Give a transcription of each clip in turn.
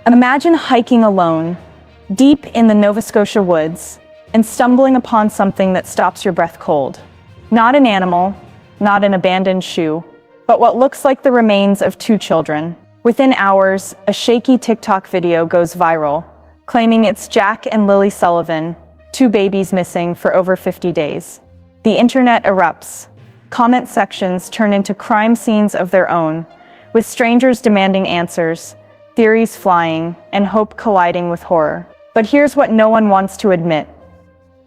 Imagine hiking alone, deep in the Nova Scotia woods, and stumbling upon something that stops your breath cold. Not an animal, not an abandoned shoe, but what looks like the remains of two children. Within hours, a shaky TikTok video goes viral, claiming it's Jack and Lily Sullivan, two babies missing for over 50 days. The internet erupts. Comment sections turn into crime scenes of their own, with strangers demanding answers, theories flying, and hope colliding with horror. But here's what no one wants to admit.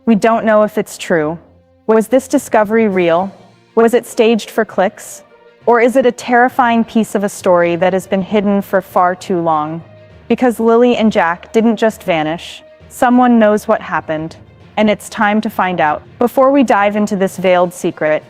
We don't know if it's true. Was this discovery real? Was it staged for clicks? Or is it a terrifying piece of a story that has been hidden for far too long? Because Lily and Jack didn't just vanish. Someone knows what happened, and it's time to find out. Before we dive into this veiled secret,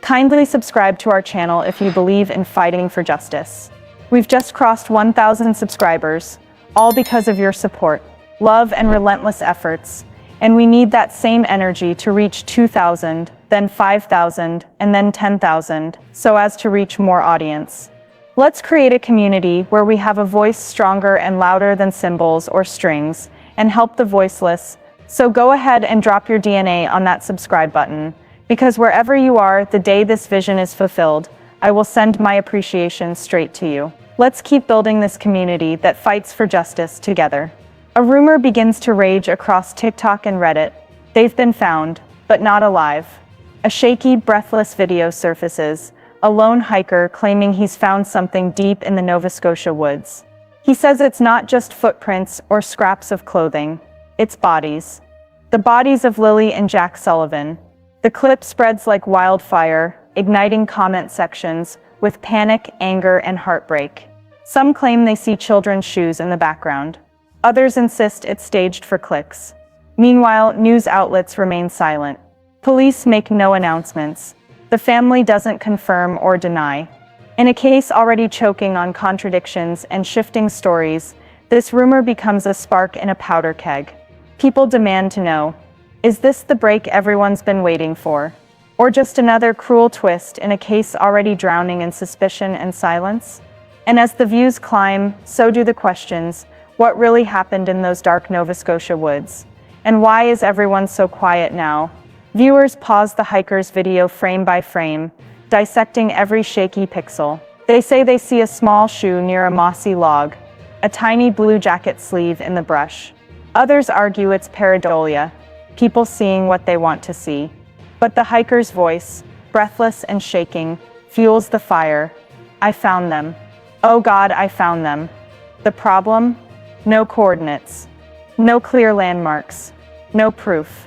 kindly subscribe to our channel if you believe in fighting for justice. We've just crossed 1,000 subscribers, all because of your support, love, and relentless efforts. And we need that same energy to reach 2,000, then 5,000, and then 10,000, so as to reach more audience. Let's create a community where we have a voice stronger and louder than cymbals or strings, and help the voiceless. So go ahead and drop your DNA on that subscribe button, because wherever you are, the day this vision is fulfilled, I will send my appreciation straight to you. Let's keep building this community that fights for justice together. A rumor begins to rage across TikTok and Reddit. They've been found, but not alive. A shaky, breathless video surfaces, a lone hiker claiming he's found something deep in the Nova Scotia woods. He says it's not just footprints or scraps of clothing, it's bodies. The bodies of Lily and Jack Sullivan. The clip spreads like wildfire, igniting comment sections with panic, anger, and heartbreak. Some claim they see children's shoes in the background. Others insist it's staged for clicks. Meanwhile, news outlets remain silent. Police make no announcements. The family doesn't confirm or deny. In a case already choking on contradictions and shifting stories, this rumor becomes a spark in a powder keg. People demand to know, is this the break everyone's been waiting for? Or just another cruel twist in a case already drowning in suspicion and silence? And as the views climb, so do the questions. What really happened in those dark Nova Scotia woods? And why is everyone so quiet now? Viewers pause the hiker's video frame by frame, dissecting every shaky pixel. They say they see a small shoe near a mossy log, a tiny blue jacket sleeve in the brush. Others argue it's pareidolia, people seeing what they want to see. But the hiker's voice, breathless and shaking, fuels the fire. I found them. Oh God, I found them. The problem? No coordinates. No clear landmarks. No proof.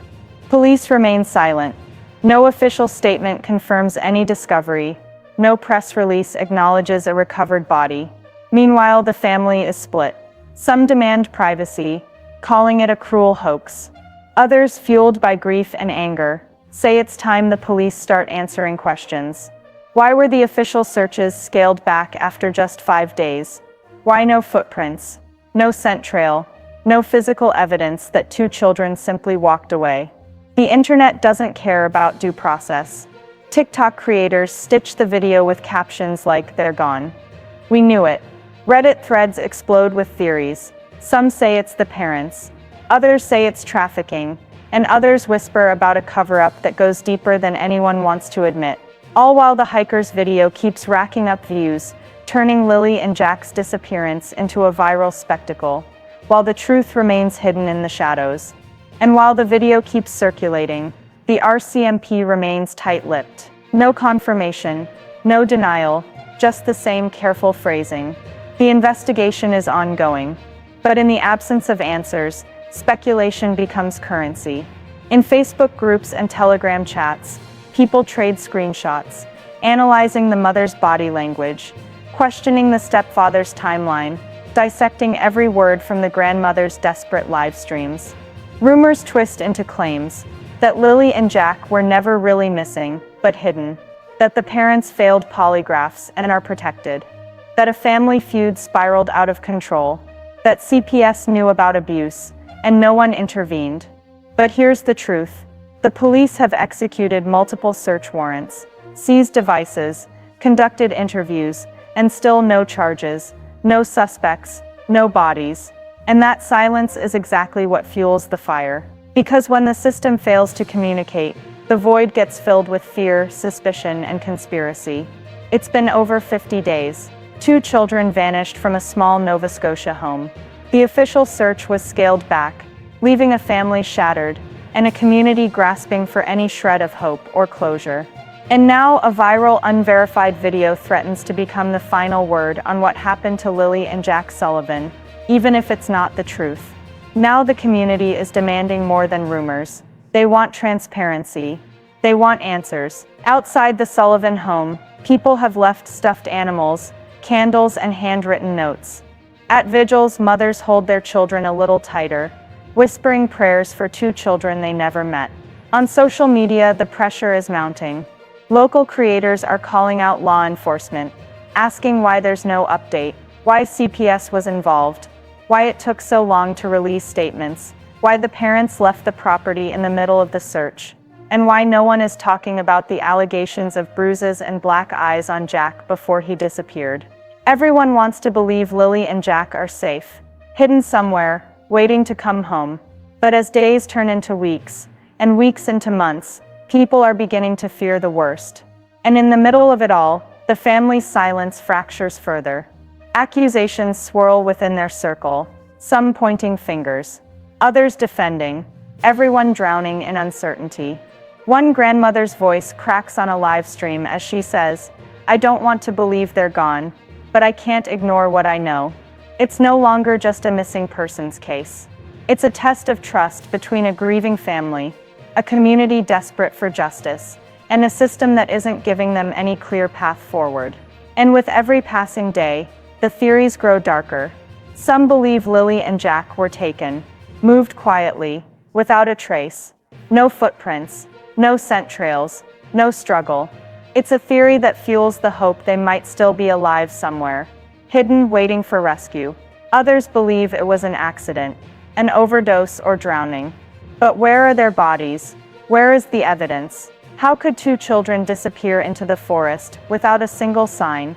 Police remain silent. No official statement confirms any discovery. No press release acknowledges a recovered body. Meanwhile, the family is split. Some demand privacy, calling it a cruel hoax. Others, fueled by grief and anger, say it's time the police start answering questions. Why were the official searches scaled back after just 5 days? Why no footprints? No scent trail, no physical evidence that two children simply walked away. The internet doesn't care about due process. TikTok creators stitch the video with captions like, "They're gone. We knew it." Reddit threads explode with theories. Some say it's the parents, others say it's trafficking, and others whisper about a cover-up that goes deeper than anyone wants to admit. All while the hiker's video keeps racking up views, turning Lily and Jack's disappearance into a viral spectacle, while the truth remains hidden in the shadows. And while the video keeps circulating, the RCMP remains tight-lipped. No confirmation, no denial, just the same careful phrasing. The investigation is ongoing. But in the absence of answers, speculation becomes currency. In Facebook groups and Telegram chats, people trade screenshots, analyzing the mother's body language, questioning the stepfather's timeline, dissecting every word from the grandmother's desperate live streams. Rumors twist into claims that Lily and Jack were never really missing, but hidden, that the parents failed polygraphs and are protected, that a family feud spiraled out of control, that CPS knew about abuse, and no one intervened. But here's the truth. The police have executed multiple search warrants, seized devices, conducted interviews, and still no charges, no suspects, no bodies. And that silence is exactly what fuels the fire. Because when the system fails to communicate, the void gets filled with fear, suspicion, and conspiracy. It's been over 50 days. 2 children vanished from a small Nova Scotia home. The official search was scaled back, leaving a family shattered, and a community grasping for any shred of hope or closure. And now a viral unverified video threatens to become the final word on what happened to Lily and Jack Sullivan, even if it's not the truth. Now the community is demanding more than rumors. They want transparency. They want answers. Outside the Sullivan home, people have left stuffed animals, candles, and handwritten notes. At vigils, mothers hold their children a little tighter, whispering prayers for 2 children they never met. On social media, the pressure is mounting. Local creators are calling out law enforcement, asking why there's no update, why CPS was involved, why it took so long to release statements, why the parents left the property in the middle of the search, and why no one is talking about the allegations of bruises and black eyes on Jack before he disappeared. Everyone wants to believe Lily and Jack are safe, hidden somewhere, waiting to come home. But as days turn into weeks, and weeks into months, people are beginning to fear the worst. And in the middle of it all, the family's silence fractures further. Accusations swirl within their circle, some pointing fingers, others defending, everyone drowning in uncertainty. One grandmother's voice cracks on a live stream as she says, "I don't want to believe they're gone, but I can't ignore what I know." It's no longer just a missing persons case. It's a test of trust between a grieving family, a community desperate for justice, and a system that isn't giving them any clear path forward. And with every passing day, the theories grow darker. Some believe Lily and Jack were taken, moved quietly, without a trace. No footprints, no scent trails, no struggle. It's a theory that fuels the hope they might still be alive somewhere, hidden, waiting for rescue. Others believe it was an accident, an overdose or drowning. But where are their bodies? Where is the evidence? How could 2 children disappear into the forest without a single sign?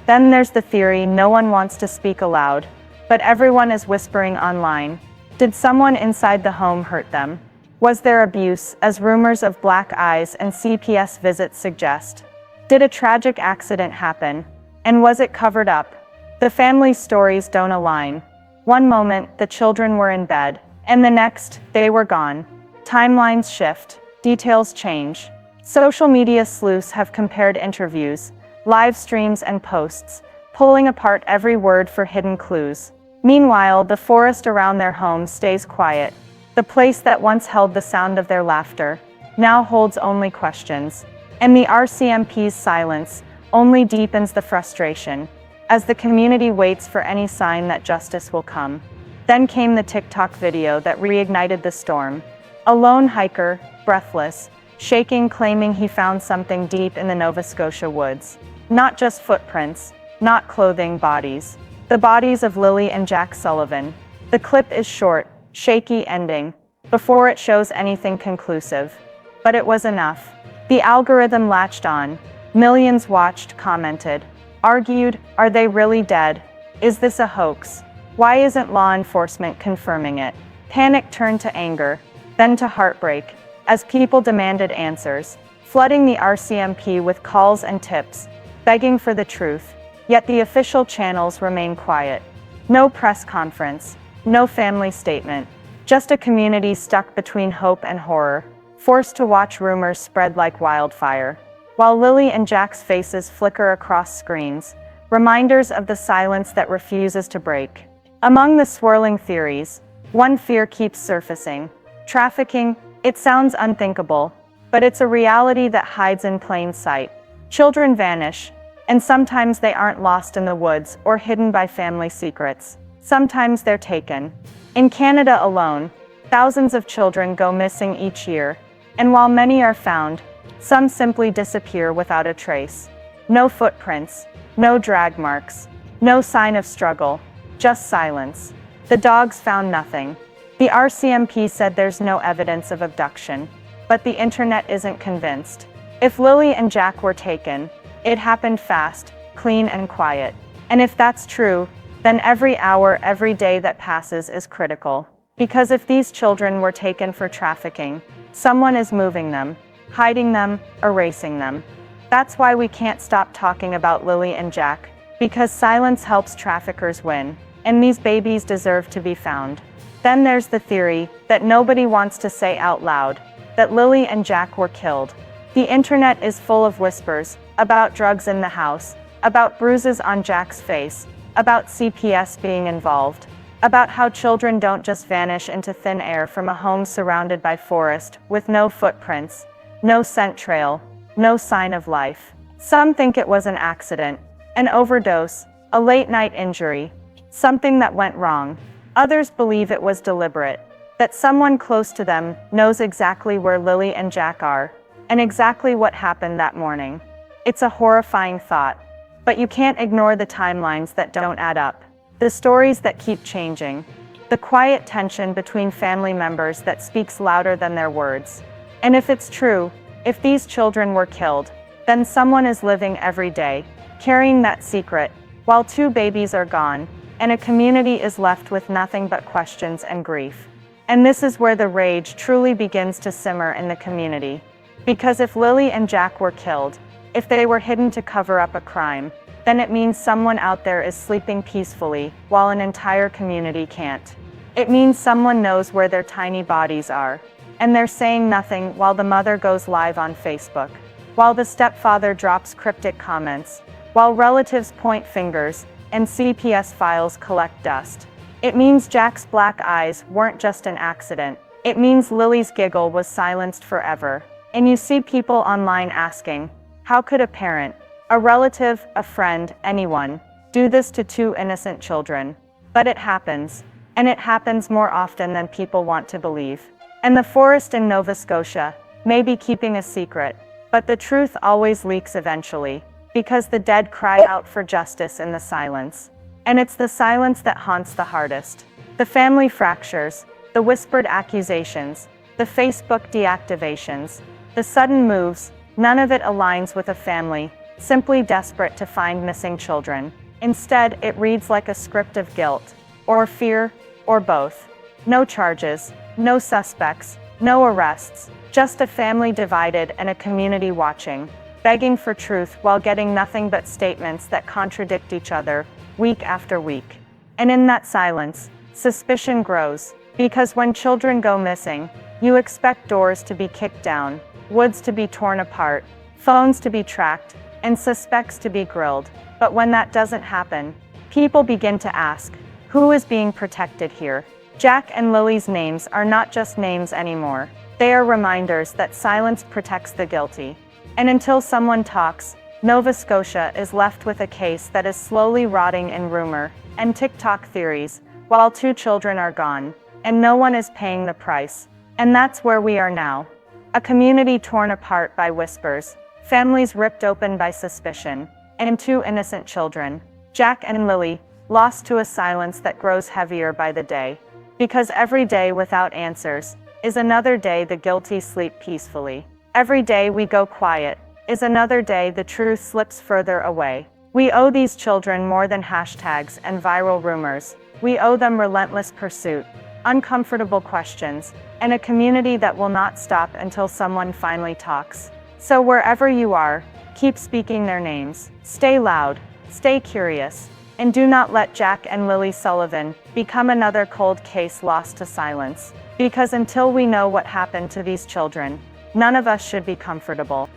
Then there's the theory no one wants to speak aloud, but everyone is whispering online. Did someone inside the home hurt them? Was there abuse, as rumors of black eyes and CPS visits suggest? Did a tragic accident happen? And was it covered up? The family's stories don't align. One moment, the children were in bed, and the next, they were gone. Timelines shift, details change. Social media sleuths have compared interviews, live streams, and posts, pulling apart every word for hidden clues. Meanwhile, the forest around their home stays quiet. The place that once held the sound of their laughter now holds only questions. And the RCMP's silence only deepens the frustration, as the community waits for any sign that justice will come. Then came the TikTok video that reignited the storm. A lone hiker, breathless, shaking, claiming he found something deep in the Nova Scotia woods. Not just footprints, not clothing, bodies. The bodies of Lily and Jack Sullivan. The clip is short, shaky, ending before it shows anything conclusive. But it was enough. The algorithm latched on. Millions watched, commented, argued, are they really dead? Is this a hoax? Why isn't law enforcement confirming it? Panic turned to anger, then to heartbreak, as people demanded answers, flooding the RCMP with calls and tips, begging for the truth. Yet the official channels remain quiet. No press conference, no family statement, just a community stuck between hope and horror, forced to watch rumors spread like wildfire. While Lily and Jack's faces flicker across screens, reminders of the silence that refuses to break. Among the swirling theories, one fear keeps surfacing. Trafficking. It sounds unthinkable, but it's a reality that hides in plain sight. Children vanish, and sometimes they aren't lost in the woods or hidden by family secrets. Sometimes they're taken. In Canada alone, thousands of children go missing each year, and while many are found, some simply disappear without a trace. No footprints, no drag marks, no sign of struggle, just silence. The dogs found nothing. The RCMP said there's no evidence of abduction, but the internet isn't convinced. If Lily and Jack were taken, it happened fast, clean, and quiet. And if that's true, then every hour, every day that passes is critical. Because if these children were taken for trafficking, someone is moving them, hiding them, erasing them. That's why we can't stop talking about Lily and Jack, because silence helps traffickers win, and these babies deserve to be found. Then there's the theory that nobody wants to say out loud, that Lily and Jack were killed. The internet is full of whispers about drugs in the house, about bruises on Jack's face, about CPS being involved, about how children don't just vanish into thin air from a home surrounded by forest, with no footprints, no scent trail, no sign of life. Some think it was an accident, an overdose, a late-night injury, something that went wrong. Others believe it was deliberate, that someone close to them knows exactly where Lily and Jack are, and exactly what happened that morning. It's a horrifying thought, but you can't ignore the timelines that don't add up. The stories that keep changing. The quiet tension between family members that speaks louder than their words. And if it's true, if these children were killed, then someone is living every day, carrying that secret, while 2 babies are gone, and a community is left with nothing but questions and grief. And this is where the rage truly begins to simmer in the community. Because if Lily and Jack were killed, if they were hidden to cover up a crime, then it means someone out there is sleeping peacefully, while an entire community can't. It means someone knows where their tiny bodies are, and they're saying nothing while the mother goes live on Facebook, while the stepfather drops cryptic comments, while relatives point fingers, and CPS files collect dust. It means Jack's black eyes weren't just an accident. It means Lily's giggle was silenced forever. And you see people online asking, how could a parent, a relative, a friend, anyone, do this to 2 innocent children? But it happens, and it happens more often than people want to believe. And the forest in Nova Scotia may be keeping a secret, but the truth always leaks eventually, because the dead cry out for justice in the silence. And it's the silence that haunts the hardest. The family fractures, the whispered accusations, the Facebook deactivations, the sudden moves, none of it aligns with a family simply desperate to find missing children. Instead, it reads like a script of guilt, or fear, or both. No charges, no suspects, no arrests, just a family divided and a community watching, begging for truth while getting nothing but statements that contradict each other, week after week. And in that silence, suspicion grows, because when children go missing, you expect doors to be kicked down, woods to be torn apart, phones to be tracked, and suspects to be grilled. But when that doesn't happen, people begin to ask, who is being protected here? Jack and Lily's names are not just names anymore. They are reminders that silence protects the guilty. And until someone talks, Nova Scotia is left with a case that is slowly rotting in rumor and TikTok theories, while 2 children are gone, and no one is paying the price. And that's where we are now. A community torn apart by whispers, families ripped open by suspicion, and 2 innocent children, Jack and Lily, lost to a silence that grows heavier by the day. Because every day without answers is another day the guilty sleep peacefully. Every day we go quiet is another day the truth slips further away. We owe these children more than hashtags and viral rumors. We owe them relentless pursuit, uncomfortable questions, and a community that will not stop until someone finally talks. So wherever you are, keep speaking their names. Stay loud, stay curious, and do not let Jack and Lily Sullivan become another cold case lost to silence. Because until we know what happened to these children, none of us should be comfortable.